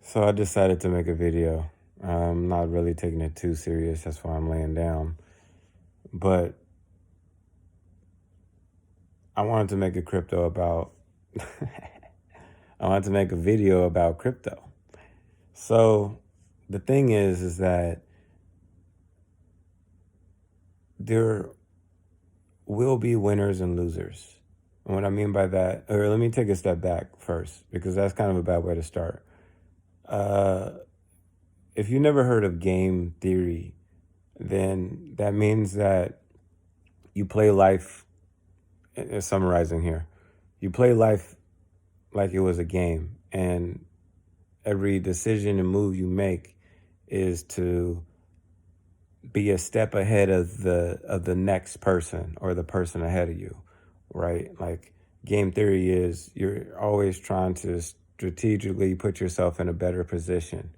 So I decided to make a video. I'm not really taking it too serious. That's why I'm laying down. But I wanted to make a crypto about, I wanted to make a video about crypto. So the thing is that there will be winners and losers. And what I mean by that, or let me take a step back first, because that's kind of a bad way to start. Uh, if you never heard of game theory, then that means that you play life, summarizing here, you play life like it was a game, and every decision and move you make is to be a step ahead of the next person or the person ahead of you, right? Like game theory is you're always trying to strategically put yourself in a better position,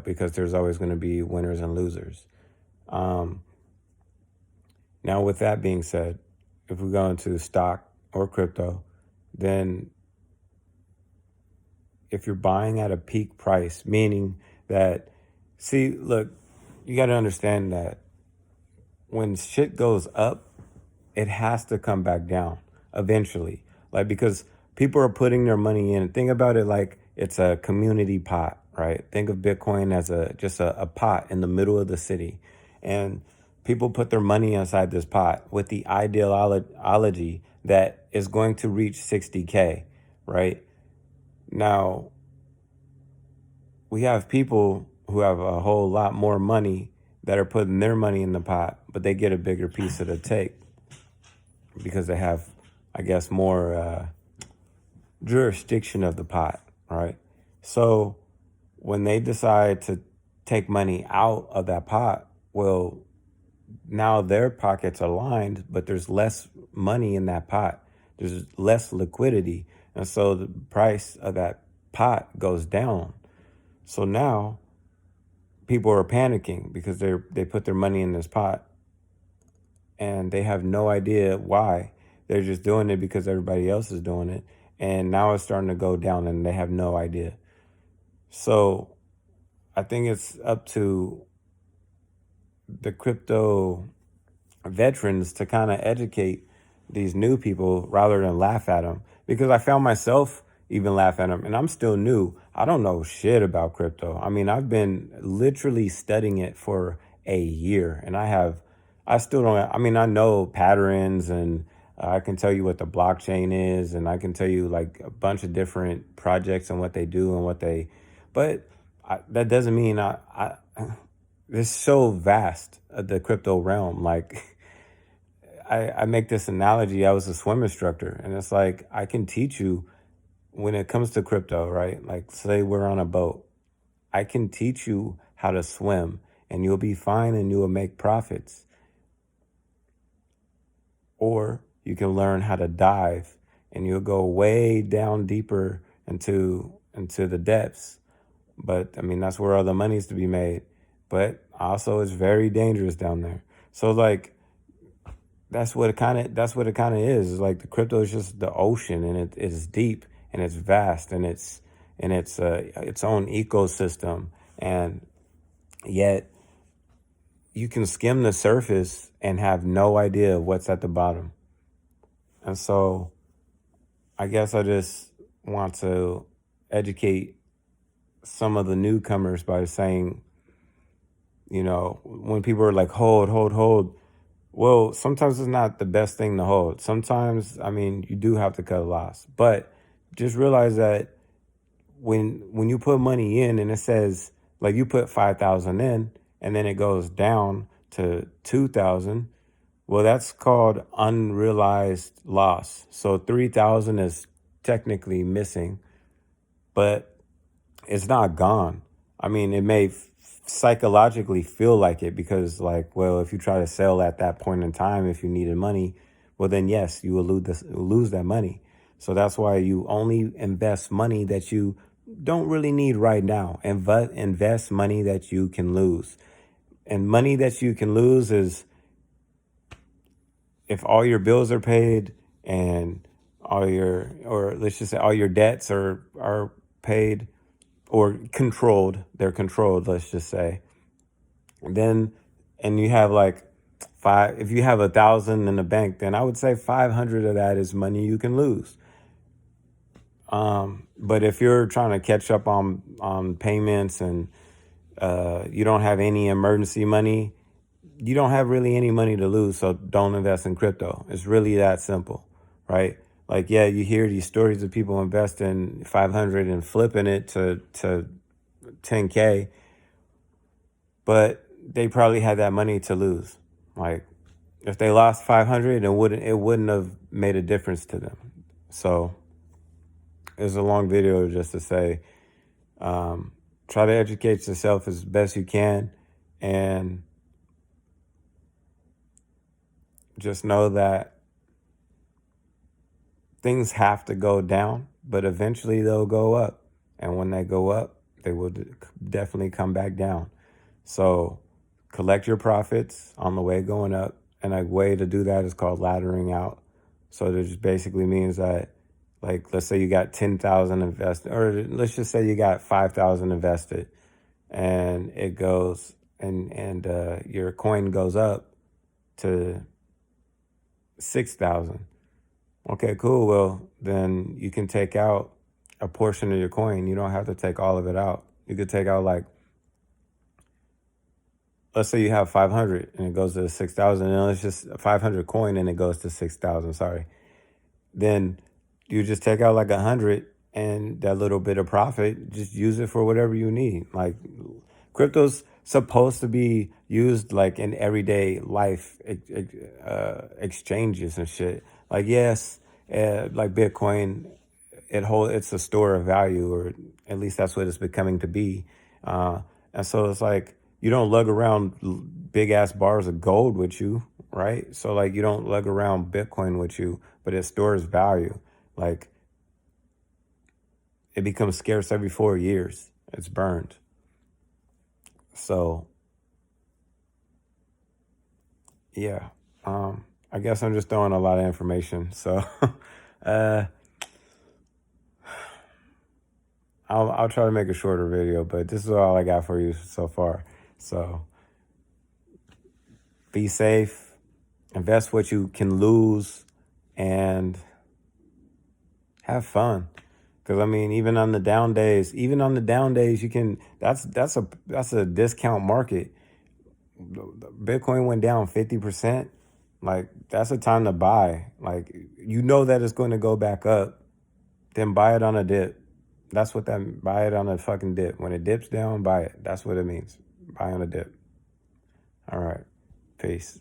because there's always going to be winners and losers. Um, Now, with that being said, if we go into stock or crypto, then if you're buying at a peak price, meaning that, see, look, you got to understand that when shit goes up, it has to come back down eventually. Like, because people are putting their money in. Think about it like it's a community pot, right? Think of Bitcoin as a pot in the middle of the city. And people put their money inside this pot with the ideology that is going to reach 60K, right? Now, we have people who have a whole lot more money that are putting their money in the pot, but they get a bigger piece of the take because they have, I guess, more jurisdiction of the pot, right? So when they decide to take money out of that pot, well, now their pockets are lined, but there's less money in that pot. There's less liquidity. And so the price of that pot goes down. So now people are panicking because they put their money in this pot and they have no idea why. They're just doing it because everybody else is doing it. And now it's starting to go down and they have no idea. So I think it's up to the crypto veterans to kind of educate these new people rather than laugh at them, because I found myself even laugh at them, and I'm still new. I don't know shit about crypto. I mean, I've been literally studying it for a year, and I still don't, I mean, I know patterns, and I can tell you what the blockchain is, and I can tell you like a bunch of different projects and what they do and but that doesn't mean it's so vast, the crypto realm. Like, I make this analogy. I was a swim instructor, and it's like I can teach you when it comes to crypto, right? Like, say we're on a boat, I can teach you how to swim, and you'll be fine and you will make profits. Or you can learn how to dive, and you'll go way down deeper into the depths. But I mean, that's where all the money's to be made. But also, it's very dangerous down there. So like, that's what it kind of is. It's like the crypto is just the ocean, and it is deep and it's vast, and it's its own ecosystem, and yet you can skim the surface and have no idea what's at the bottom. And so I guess I just want to educate some of the newcomers by saying, when people are like, hold, well, sometimes it's not the best thing to hold. Sometimes, I mean, you do have to cut a loss, but just realize that when you put money in and it says, like, you put 5,000 in and then it goes down to 2,000, well, that's called unrealized loss. So 3,000 is technically missing, but it's not gone. I mean, it may psychologically feel like it because, like, well, if you try to sell at that point in time, if you needed money, well, then yes, you will lose that money. So that's why you only invest money that you don't really need right now, and invest money that you can lose. And money that you can lose is if all your bills are paid and or let's just say all your debts are paid, or controlled. They're controlled, let's just say. Then, and you have like if you have 1,000 in the bank, then I would say 500 of that is money you can lose. But if you're trying to catch up on payments and you don't have any emergency money, you don't have really any money to lose. So don't invest in crypto. It's really that simple, right? Like, yeah, you hear these stories of people investing 500 and flipping it to 10K, but they probably had that money to lose. Like, if they lost 500, it wouldn't have made a difference to them. So it's a long video just to say, try to educate yourself as best you can, and just know that things have to go down, but eventually they'll go up. And when they go up, they will definitely come back down. So collect your profits on the way going up. And a way to do that is called laddering out. So it just basically means that, like, let's say you got 10,000 invested, or let's just say you got 5,000 invested, and it goes and your coin goes up to 6,000. Okay, cool. Well, then you can take out a portion of your coin. You don't have to take all of it out. You could take out, like, let's say you have 500 and it goes to 6,000, and it's just 500 coin and it goes to 6,000. Sorry. Then you just take out like 100, and that little bit of profit, just use it for whatever you need. Like, crypto's supposed to be used like in everyday life exchanges and shit. Like, yes, like Bitcoin, it's a store of value, or at least that's what it's becoming to be. And so it's like, you don't lug around big ass bars of gold with you, right? So like, you don't lug around Bitcoin with you, but it stores value. Like, it becomes scarce every 4 years. It's burned. So yeah, I guess I'm just throwing a lot of information. So uh, I'll try to make a shorter video, but this is all I got for you so far. So be safe, invest what you can lose, and have fun. Because I mean, even on the down days, you can. That's a discount market. Bitcoin went down 50%. Like, that's a time to buy. Like, you know that it's going to go back up, then buy it on a dip. That's what that, buy it on a fucking dip. When it dips down, buy it. That's what it means. Buy on a dip. All right. Peace.